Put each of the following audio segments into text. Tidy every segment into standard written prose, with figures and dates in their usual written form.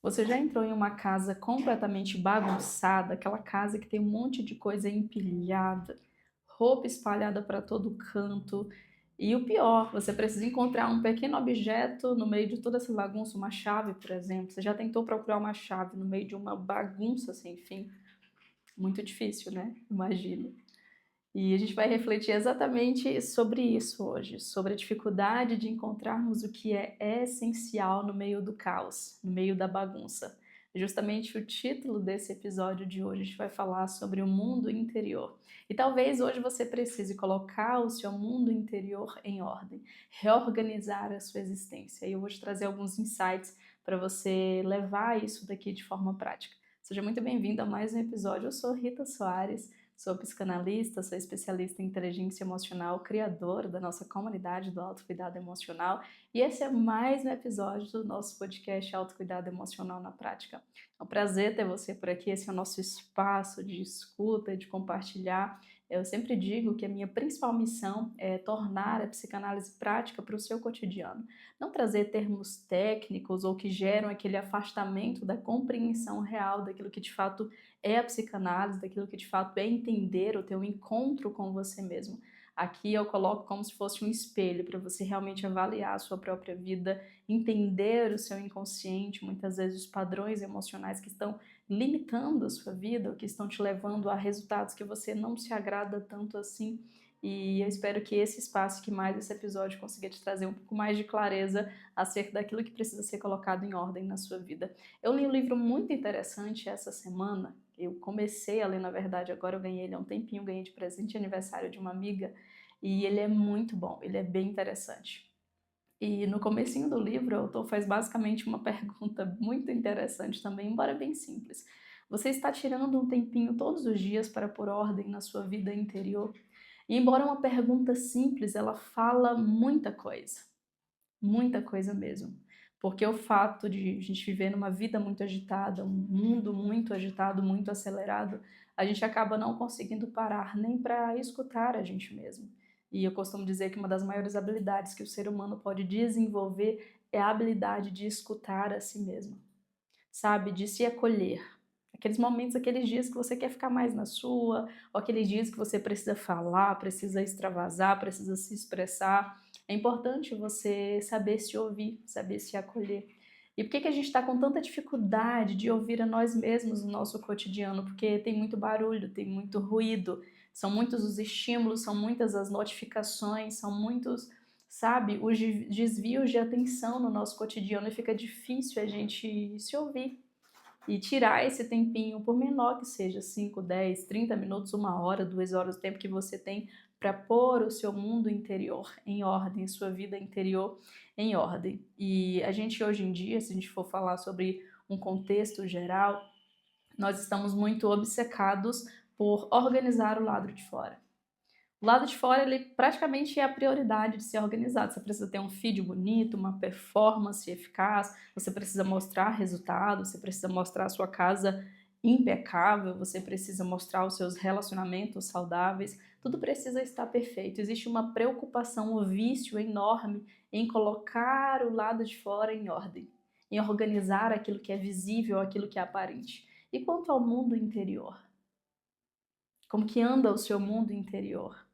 Você já entrou em uma casa completamente bagunçada, aquela casa que tem um monte de coisa empilhada, roupa espalhada para todo canto, e o pior, você precisa encontrar um pequeno objeto no meio de toda essa bagunça, uma chave, por exemplo. Você já tentou procurar uma chave no meio de uma bagunça sem fim? Muito difícil, né? Imagina. E a gente vai refletir exatamente sobre isso hoje, sobre a dificuldade de encontrarmos o que é essencial no meio do caos, no meio da bagunça. Justamente o título desse episódio de hoje, a gente vai falar sobre o mundo interior. E talvez hoje você precise colocar o seu mundo interior em ordem, reorganizar a sua existência. E eu vou te trazer alguns insights para você levar isso daqui de forma prática. Seja muito bem-vindo a mais um episódio. Eu sou Rita Soares. Sou psicanalista, sou especialista em inteligência emocional, criadora da nossa comunidade do autocuidado emocional, e esse é mais um episódio do nosso podcast Autocuidado Emocional na Prática. É um prazer ter você por aqui, esse é o nosso espaço de escuta, de compartilhar. Eu sempre digo que a minha principal missão é tornar a psicanálise prática para o seu cotidiano. Não trazer termos técnicos ou que geram aquele afastamento da compreensão real daquilo que de fato é a psicanálise, daquilo que de fato é entender o teu encontro com você mesmo. Aqui eu coloco como se fosse um espelho para você realmente avaliar a sua própria vida, entender o seu inconsciente, muitas vezes os padrões emocionais que estão limitando a sua vida, ou que estão te levando a resultados que você não se agrada tanto assim. E eu espero que esse espaço, que mais esse episódio consiga te trazer um pouco mais de clareza acerca daquilo que precisa ser colocado em ordem na sua vida. Eu li um livro muito interessante essa semana. Eu comecei a ler, na verdade, agora eu ganhei ele há um tempinho, ganhei de presente de aniversário de uma amiga, e ele é muito bom, ele é bem interessante. E no comecinho do livro, o autor faz basicamente uma pergunta muito interessante também, embora bem simples. Você está tirando um tempinho todos os dias para pôr ordem na sua vida interior? E embora uma pergunta simples, ela fala muita coisa mesmo. Porque o fato de a gente viver numa vida muito agitada, um mundo muito agitado, muito acelerado, a gente acaba não conseguindo parar nem para escutar a gente mesmo. E eu costumo dizer que uma das maiores habilidades que o ser humano pode desenvolver é a habilidade de escutar a si mesmo, sabe? De se acolher. Aqueles momentos, aqueles dias que você quer ficar mais na sua, ou aqueles dias que você precisa falar, precisa extravasar, precisa se expressar. É importante você saber se ouvir, saber se acolher. E por que a gente está com tanta dificuldade de ouvir a nós mesmos no nosso cotidiano? Porque tem muito barulho, tem muito ruído, são muitos os estímulos, são muitas as notificações, são muitos, sabe, os desvios de atenção no nosso cotidiano e fica difícil a gente se ouvir e tirar esse tempinho, por menor que seja, 5, 10, 30 minutos, 1 hora, 2 horas, o tempo que você tem para pôr o seu mundo interior em ordem, sua vida interior em ordem. E a gente hoje em dia, se a gente for falar sobre um contexto geral, nós estamos muito obcecados por organizar o lado de fora. O lado de fora, ele praticamente é a prioridade de ser organizado. Você precisa ter um feed bonito, uma performance eficaz, você precisa mostrar resultados, você precisa mostrar a sua casa impecável, você precisa mostrar os seus relacionamentos saudáveis, tudo precisa estar perfeito. Existe uma preocupação, um vício enorme em colocar o lado de fora em ordem, em organizar aquilo que é visível, aquilo que é aparente. E quanto ao mundo interior? Como que anda o seu mundo interior?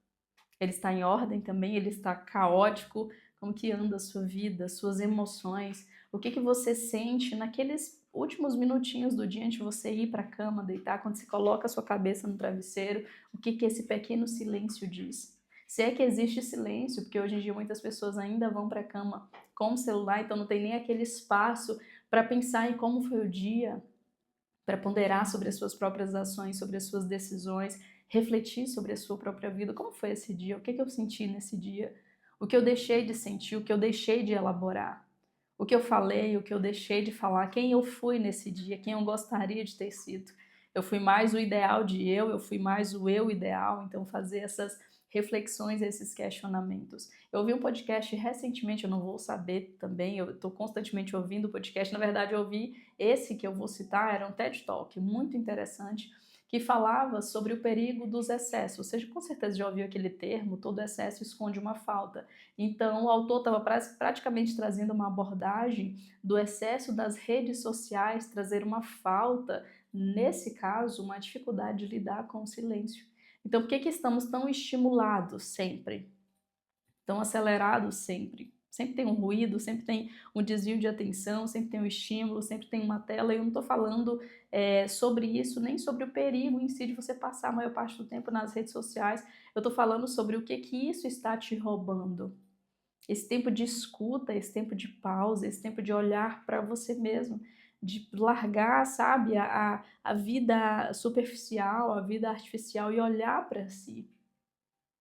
Ele está em ordem também? Ele está caótico? Como que anda a sua vida, suas emoções? O que que você sente naqueles últimos minutinhos do dia antes de você ir para a cama, deitar, quando você coloca a sua cabeça no travesseiro? O que que esse pequeno silêncio diz? Se é que existe silêncio, porque hoje em dia muitas pessoas ainda vão para a cama com o celular, então não tem nem aquele espaço para pensar em como foi o dia, para ponderar sobre as suas próprias ações, sobre as suas decisões, refletir sobre a sua própria vida. Como foi esse dia? O que eu senti nesse dia? O que eu deixei de sentir? O que eu deixei de elaborar? O que eu falei? O que eu deixei de falar? Quem eu fui nesse dia? Quem eu gostaria de ter sido? Eu fui mais o ideal de eu fui mais o eu ideal, então fazer essas reflexões, esses questionamentos. Eu ouvi um podcast recentemente, eu não vou saber também, eu estou constantemente ouvindo o podcast, na verdade eu ouvi esse que eu vou citar, era um TED Talk muito interessante, que falava sobre o perigo dos excessos. Você com certeza já ouviu aquele termo, todo excesso esconde uma falta. Então, o autor estava praticamente trazendo uma abordagem do excesso das redes sociais, trazer uma falta, nesse caso, uma dificuldade de lidar com o silêncio. Então, por que que estamos tão estimulados sempre? Tão acelerados sempre? Sempre tem um ruído, sempre tem um desvio de atenção, sempre tem um estímulo, sempre tem uma tela. E eu não estou falando sobre isso, nem sobre o perigo em si de você passar a maior parte do tempo nas redes sociais. Eu estou falando sobre o que que isso está te roubando. Esse tempo de escuta, esse tempo de pausa, esse tempo de olhar para você mesmo, de largar, sabe, a vida superficial, a vida artificial e olhar para si.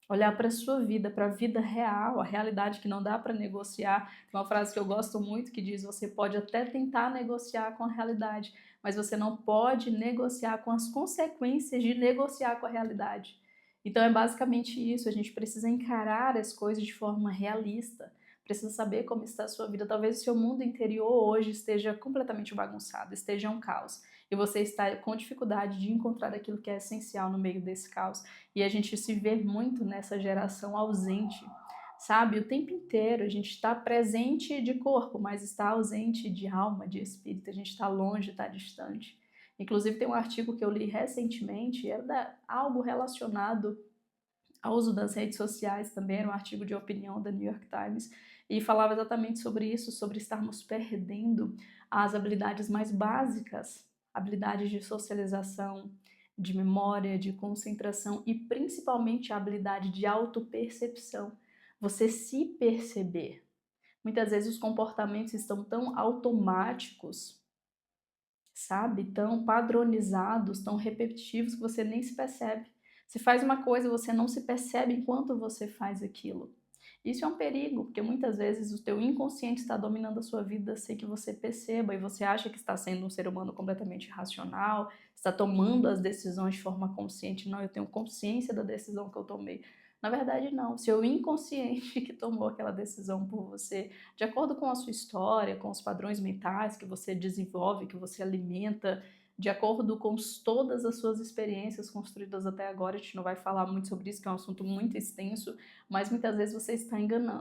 Olhar para a sua vida, para a vida real, a realidade que não dá para negociar. Tem uma frase que eu gosto muito que diz: você pode até tentar negociar com a realidade, mas você não pode negociar com as consequências de negociar com a realidade. Então é basicamente isso, a gente precisa encarar as coisas de forma realista, precisa saber como está a sua vida. Talvez o seu mundo interior hoje esteja completamente bagunçado, esteja um caos, e você está com dificuldade de encontrar aquilo que é essencial no meio desse caos. E a gente se vê muito nessa geração ausente, sabe? O tempo inteiro a gente está presente de corpo, mas está ausente de alma, de espírito. A gente está longe, está distante. Inclusive tem um artigo que eu li recentemente, algo relacionado ao uso das redes sociais também, era um artigo de opinião da New York Times, e falava exatamente sobre isso, sobre estarmos perdendo as habilidades mais básicas, habilidades de socialização, de memória, de concentração e principalmente a habilidade de autopercepção. Você se perceber. Muitas vezes os comportamentos estão tão automáticos, sabe? Tão padronizados, tão repetitivos que você nem se percebe. Se faz uma coisa, você não se percebe enquanto você faz aquilo. Isso é um perigo, porque muitas vezes o teu inconsciente está dominando a sua vida sem que você perceba e você acha que está sendo um ser humano completamente racional, está tomando as decisões de forma consciente. Não, eu tenho consciência da decisão que eu tomei. Na verdade, não. Seu inconsciente que tomou aquela decisão por você, de acordo com a sua história, com os padrões mentais que você desenvolve, que você alimenta, de acordo com todas as suas experiências construídas até agora. A gente não vai falar muito sobre isso, que é um assunto muito extenso, mas muitas vezes você está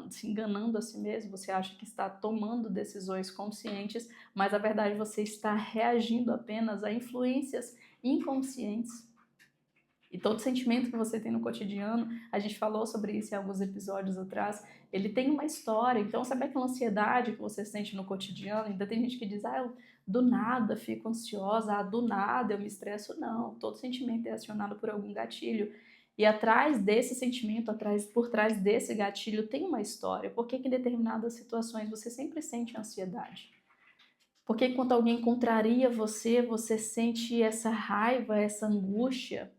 se enganando a si mesmo, você acha que está tomando decisões conscientes, mas na verdade você está reagindo apenas a influências inconscientes. E todo sentimento que você tem no cotidiano, a gente falou sobre isso em alguns episódios atrás, ele tem uma história. Então, sabe aquela ansiedade que você sente no cotidiano? Ainda tem gente que diz, eu do nada fico ansiosa, do nada eu me estresso. Não, todo sentimento é acionado por algum gatilho. E atrás desse sentimento, por trás desse gatilho, tem uma história. Por que em determinadas situações você sempre sente ansiedade? Porque quando alguém contraria você, você sente essa raiva, essa angústia?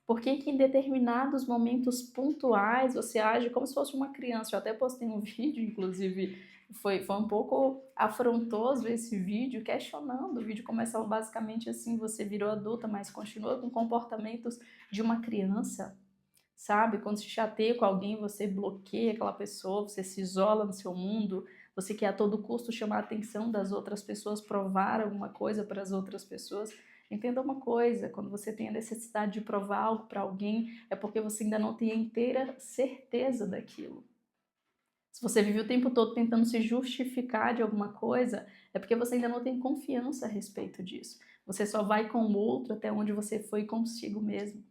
Por que que em determinados momentos pontuais você age como se fosse uma criança? Eu até postei um vídeo, inclusive, foi um pouco afrontoso esse vídeo, questionando. O vídeo começava basicamente assim: você virou adulta, mas continua com comportamentos de uma criança, sabe? Quando se chateia com alguém, você bloqueia aquela pessoa, você se isola no seu mundo, você quer a todo custo chamar a atenção das outras pessoas, provar alguma coisa para as outras pessoas. Entenda uma coisa, quando você tem a necessidade de provar algo para alguém, é porque você ainda não tem a inteira certeza daquilo. Se você vive o tempo todo tentando se justificar de alguma coisa, é porque você ainda não tem confiança a respeito disso. Você só vai com o outro até onde você foi consigo mesmo.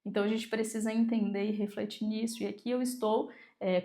Então a gente precisa entender e refletir nisso. E aqui eu estou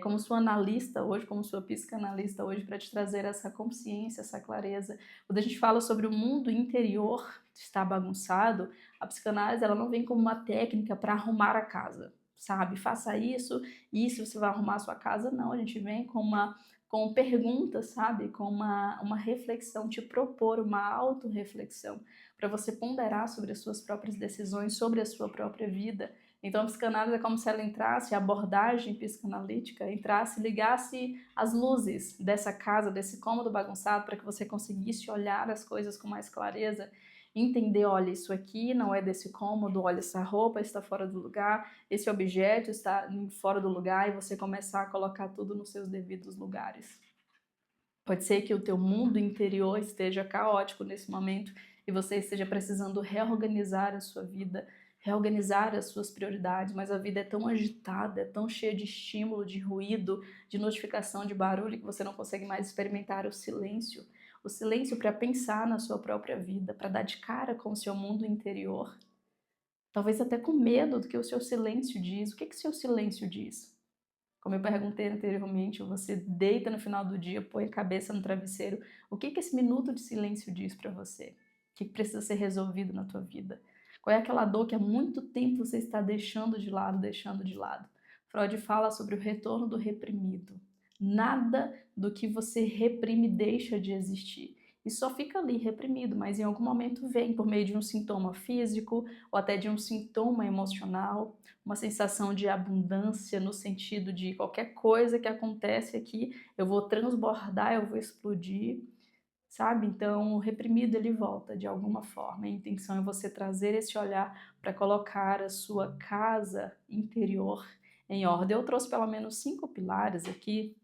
como sua analista hoje, como sua psicanalista hoje, para te trazer essa consciência, essa clareza. Quando a gente fala sobre o mundo interior que está bagunçado, a psicanálise ela não vem como uma técnica para arrumar a casa, sabe? Faça isso e isso você vai arrumar a sua casa. Não, a gente vem com perguntas, sabe? Com uma reflexão, te propor uma autorreflexão para você ponderar sobre as suas próprias decisões, sobre a sua própria vida. Então a psicanálise é como se ela entrasse, a abordagem psicanalítica entrasse, ligasse as luzes dessa casa, desse cômodo bagunçado, para que você conseguisse olhar as coisas com mais clareza, entender, olha, isso aqui não é desse cômodo, olha, essa roupa está fora do lugar, esse objeto está fora do lugar, e você começar a colocar tudo nos seus devidos lugares. Pode ser que o teu mundo interior esteja caótico nesse momento e você esteja precisando reorganizar a sua vida, reorganizar as suas prioridades, mas a vida é tão agitada, é tão cheia de estímulo, de ruído, de notificação, de barulho, que você não consegue mais experimentar o silêncio. O silêncio para pensar na sua própria vida, para dar de cara com o seu mundo interior. Talvez até com medo do que o seu silêncio diz. O que o seu silêncio diz? Como eu perguntei anteriormente, você deita no final do dia, põe a cabeça no travesseiro. O que esse minuto de silêncio diz para você? O que precisa ser resolvido na tua vida? Qual é aquela dor que há muito tempo você está deixando de lado, deixando de lado? Freud fala sobre o retorno do reprimido. Nada do que você reprime deixa de existir. E só fica ali reprimido, mas em algum momento vem por meio de um sintoma físico ou até de um sintoma emocional, uma sensação de abundância no sentido de qualquer coisa que acontece aqui, eu vou transbordar, eu vou explodir, sabe? Então, o reprimido ele volta de alguma forma. A intenção é você trazer esse olhar para colocar a sua casa interior em ordem. Eu trouxe pelo menos 5 pilares aqui.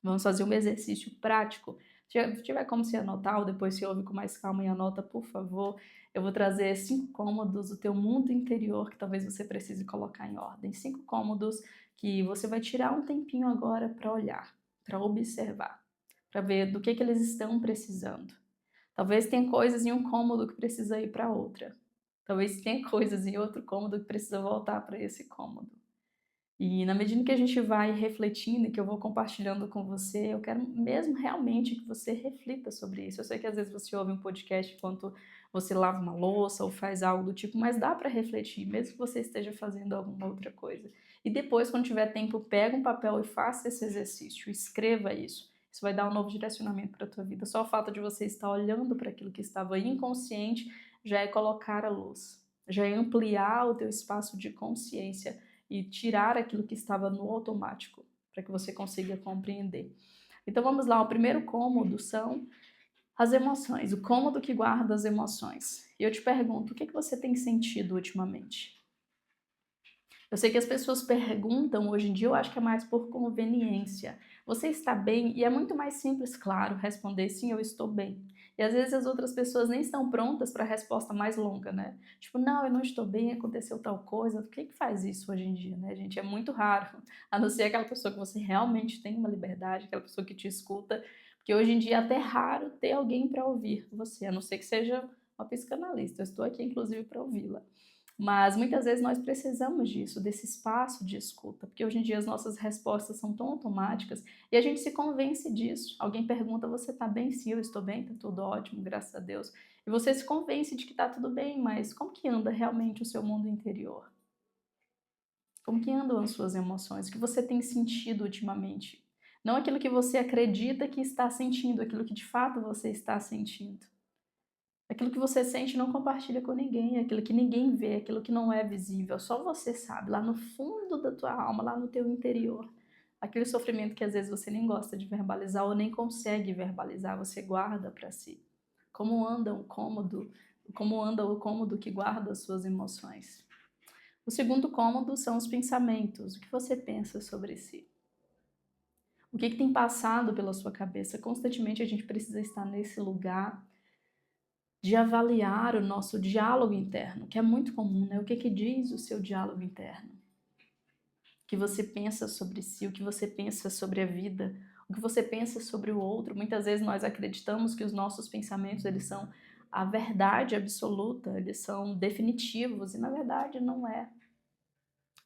Vamos fazer um exercício prático. Se tiver como se anotar ou depois se ouve com mais calma e anota, por favor. Eu vou trazer 5 cômodos do teu mundo interior que talvez você precise colocar em ordem. 5 cômodos que você vai tirar um tempinho agora para olhar, para observar, para ver do que eles estão precisando. Talvez tenha coisas em um cômodo que precisa ir para outra. Talvez tenha coisas em outro cômodo que precisa voltar para esse cômodo. E na medida que a gente vai refletindo e que eu vou compartilhando com você, eu quero mesmo realmente que você reflita sobre isso. Eu sei que às vezes você ouve um podcast enquanto você lava uma louça ou faz algo do tipo, mas dá para refletir, mesmo que você esteja fazendo alguma outra coisa. E depois, quando tiver tempo, pega um papel e faça esse exercício, escreva isso. Isso vai dar um novo direcionamento para a tua vida. Só o fato de você estar olhando para aquilo que estava inconsciente já é colocar a luz, já é ampliar o teu espaço de consciência e tirar aquilo que estava no automático, para que você consiga compreender. Então vamos lá, o primeiro cômodo são as emoções, o cômodo que guarda as emoções. E eu te pergunto, o que você tem sentido ultimamente? Eu sei que as pessoas perguntam hoje em dia, eu acho que é mais por conveniência. Você está bem? E é muito mais simples, claro, responder sim, eu estou bem. E às vezes as outras pessoas nem estão prontas para a resposta mais longa, né? Tipo, não, eu não estou bem, aconteceu tal coisa. O que faz isso hoje em dia, né, gente? É muito raro. A não ser aquela pessoa que você realmente tem uma liberdade, aquela pessoa que te escuta. Porque hoje em dia é até raro ter alguém para ouvir você, a não ser que seja uma psicanalista. Eu estou aqui, inclusive, para ouvi-la. Mas muitas vezes nós precisamos disso, desse espaço de escuta, porque hoje em dia as nossas respostas são tão automáticas e a gente se convence disso. Alguém pergunta, você está bem? Sim, eu estou bem, está tudo ótimo, graças a Deus. E você se convence de que está tudo bem, mas como que anda realmente o seu mundo interior? Como que andam as suas emoções? O que você tem sentido ultimamente? Não aquilo que você acredita que está sentindo, aquilo que de fato você está sentindo. Aquilo que você sente não compartilha com ninguém, aquilo que ninguém vê, aquilo que não é visível, só você sabe, lá no fundo da tua alma, lá no teu interior. Aquele sofrimento que às vezes você nem gosta de verbalizar ou nem consegue verbalizar, você guarda para si. Como anda o cômodo que guarda as suas emoções? O segundo cômodo são os pensamentos. O que você pensa sobre si? O que tem passado pela sua cabeça? Constantemente a gente precisa estar nesse lugar de avaliar o nosso diálogo interno, que é muito comum, né? O que diz o seu diálogo interno? O que você pensa sobre si, o que você pensa sobre a vida, o que você pensa sobre o outro. Muitas vezes nós acreditamos que os nossos pensamentos, eles são a verdade absoluta, eles são definitivos, e na verdade não é.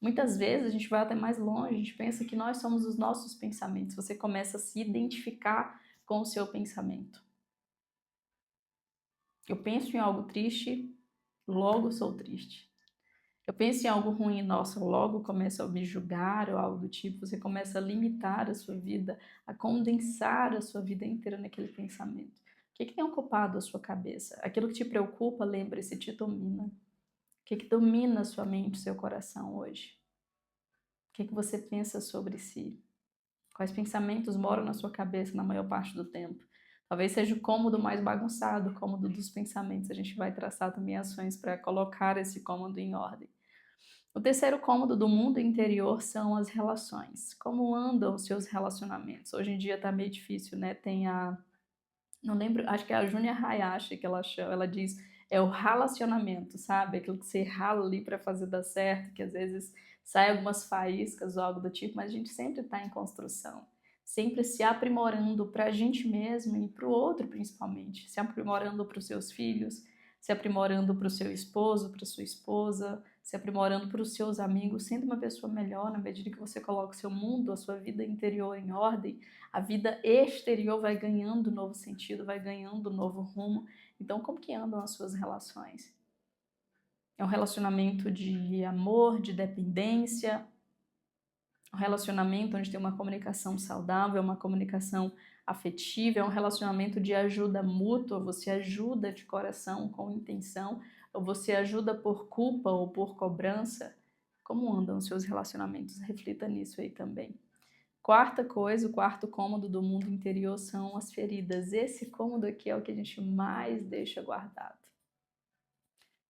Muitas vezes a gente vai até mais longe, a gente pensa que nós somos os nossos pensamentos. Você começa a se identificar com o seu pensamento. Eu penso em algo triste, logo sou triste. Eu penso em algo ruim, nossa, logo começo a me julgar ou algo do tipo. Você começa a limitar a sua vida, a condensar a sua vida inteira naquele pensamento. O que tem ocupado a sua cabeça? Aquilo que te preocupa, lembre-se, te domina. O que domina a sua mente, seu coração hoje? O que você pensa sobre si? Quais pensamentos moram na sua cabeça na maior parte do tempo? Talvez seja o cômodo mais bagunçado, o cômodo dos pensamentos. A gente vai traçar também ações para colocar esse cômodo em ordem. O terceiro cômodo do mundo interior são as relações. Como andam os seus relacionamentos? Hoje em dia está meio difícil, né? Tem Não lembro, acho que é a Júnia Hayashi que ela chama, ela diz, é o relacionamento, sabe? Aquilo que você rala ali para fazer dar certo, que às vezes sai algumas faíscas ou algo do tipo, mas a gente sempre está em construção, sempre se aprimorando para a gente mesmo e para o outro principalmente, se aprimorando para os seus filhos, se aprimorando para o seu esposo, para sua esposa, se aprimorando para os seus amigos, sendo uma pessoa melhor na medida que você coloca o seu mundo, a sua vida interior em ordem, a vida exterior vai ganhando novo sentido, vai ganhando novo rumo. Então, como que andam as suas relações? É um relacionamento de amor, de dependência, um relacionamento onde tem uma comunicação saudável, uma comunicação afetiva, é um relacionamento de ajuda mútua, você ajuda de coração, com intenção, ou você ajuda por culpa ou por cobrança. Como andam os seus relacionamentos? Reflita nisso aí também. Quarta coisa, o quarto cômodo do mundo interior são as feridas. Esse cômodo aqui é o que a gente mais deixa guardado.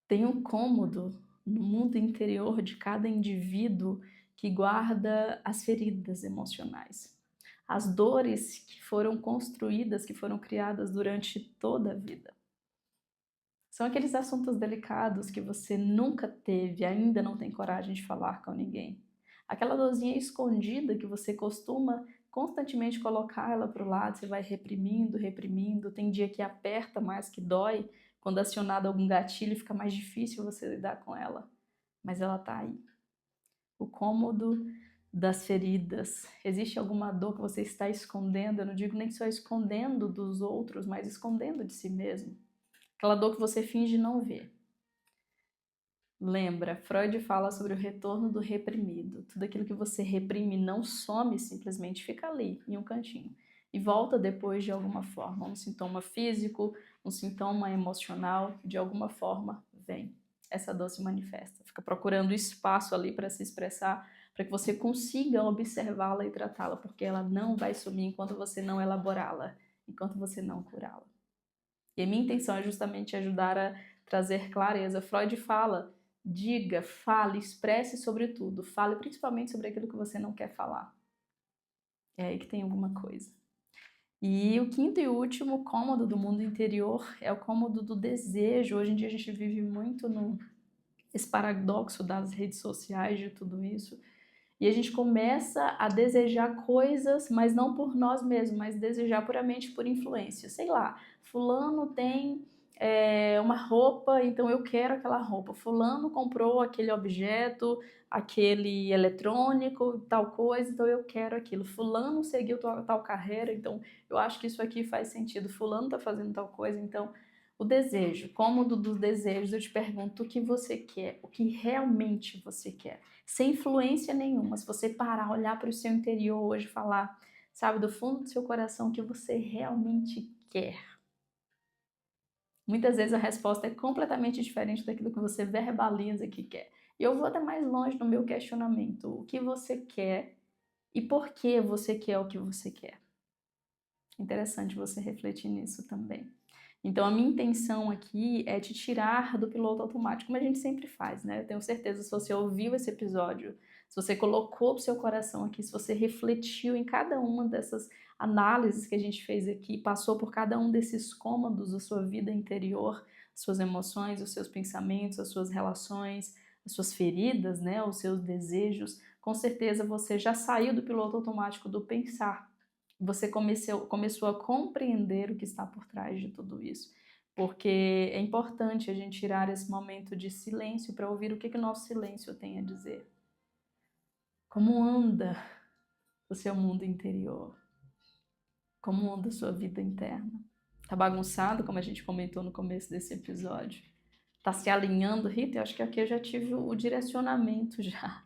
Tem um cômodo no mundo interior de cada indivíduo que guarda as feridas emocionais, as dores que foram construídas, que foram criadas durante toda a vida. São aqueles assuntos delicados que você nunca teve, ainda não tem coragem de falar com ninguém. Aquela dorzinha escondida que você costuma constantemente colocar ela para o lado, você vai reprimindo, reprimindo. Tem dia que aperta mais, que dói. Quando acionado algum gatilho, fica mais difícil você lidar com ela. Mas ela tá aí. O cômodo das feridas. Existe alguma dor que você está escondendo? Eu não digo nem só escondendo dos outros, mas escondendo de si mesmo. Aquela dor que você finge não ver. Lembra, Freud fala sobre o retorno do reprimido. Tudo aquilo que você reprime não some, simplesmente fica ali, em um cantinho. E volta depois de alguma forma. Um sintoma físico, um sintoma emocional, de alguma forma vem. Essa dor se manifesta. Fica procurando espaço ali para se expressar, para que você consiga observá-la e tratá-la, porque ela não vai sumir enquanto você não elaborá-la, enquanto você não curá-la. E a minha intenção é justamente ajudar a trazer clareza. Freud fala, diga, fale, expresse sobre tudo. Fale principalmente sobre aquilo que você não quer falar. É aí que tem alguma coisa. E o quinto e último cômodo do mundo interior é o cômodo do desejo. Hoje em dia a gente vive muito esse paradoxo das redes sociais, de tudo isso. E a gente começa a desejar coisas, mas não por nós mesmos, mas desejar puramente por influência. Sei lá, fulano tem uma roupa, então eu quero aquela roupa. Fulano comprou aquele objeto, aquele eletrônico, tal coisa, então eu quero aquilo. Fulano seguiu tal carreira, então eu acho que isso aqui faz sentido. Fulano tá fazendo tal coisa, então o desejo, cômodo dos desejos, eu te pergunto o que você quer, o que realmente você quer, sem influência nenhuma. Se você parar, olhar para o seu interior hoje e falar, sabe, do fundo do seu coração, o que você realmente quer. Muitas vezes a resposta é completamente diferente daquilo que você verbaliza que quer. E eu vou até mais longe no meu questionamento. O que você quer e por que você quer o que você quer? Interessante você refletir nisso também. Então, a minha intenção aqui é te tirar do piloto automático, como a gente sempre faz, né? Eu tenho certeza, se você ouviu esse episódio, se você colocou o seu coração aqui, se você refletiu em cada uma dessas análises que a gente fez aqui, passou por cada um desses cômodos da sua vida interior, suas emoções, os seus pensamentos, as suas relações, as suas feridas, né? Os seus desejos, com certeza você já saiu do piloto automático do pensar. Você começou a compreender o que está por trás de tudo isso. Porque é importante a gente tirar esse momento de silêncio para ouvir o que o nosso silêncio tem a dizer. Como anda o seu mundo interior? Como anda a sua vida interna? Tá bagunçado, como a gente comentou no começo desse episódio? Tá se alinhando, Rita? Eu acho que aqui eu já tive o direcionamento já.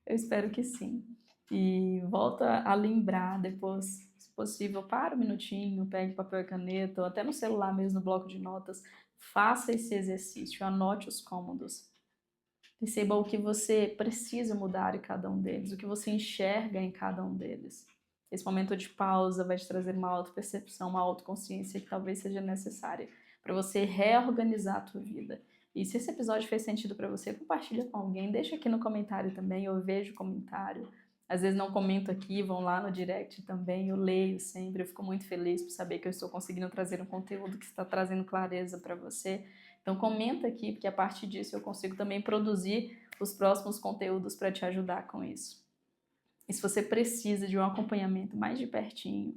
Eu espero que sim. E volta a lembrar depois, se possível, para um minutinho, pegue papel e caneta, ou até no celular mesmo, no bloco de notas, faça esse exercício, anote os cômodos. Perceba o que você precisa mudar em cada um deles, o que você enxerga em cada um deles. Esse momento de pausa vai te trazer uma autopercepção, uma autoconsciência que talvez seja necessária para você reorganizar a tua vida. E se esse episódio fez sentido para você, compartilha com alguém, deixa aqui no comentário também, eu vejo o comentário. Às vezes não comento aqui, vão lá no direct também, eu leio sempre, eu fico muito feliz por saber que eu estou conseguindo trazer um conteúdo que está trazendo clareza para você. Então comenta aqui, porque a partir disso eu consigo também produzir os próximos conteúdos para te ajudar com isso. E se você precisa de um acompanhamento mais de pertinho,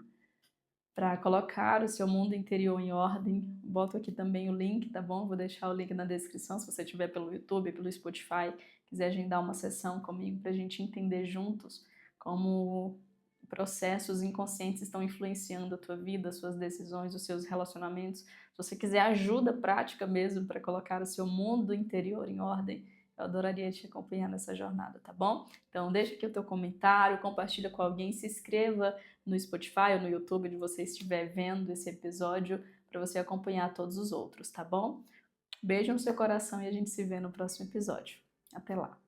para colocar o seu mundo interior em ordem, boto aqui também o link, tá bom? Vou deixar o link na descrição, se você estiver pelo YouTube, pelo Spotify, quiser agendar uma sessão comigo para a gente entender juntos como processos inconscientes estão influenciando a tua vida, as suas decisões, os seus relacionamentos. Se você quiser ajuda prática mesmo para colocar o seu mundo interior em ordem, eu adoraria te acompanhar nessa jornada, tá bom? Então deixa aqui o teu comentário, compartilha com alguém, se inscreva no Spotify ou no YouTube, onde você estiver vendo esse episódio, para você acompanhar todos os outros, tá bom? Beijo no seu coração e a gente se vê no próximo episódio. Até lá!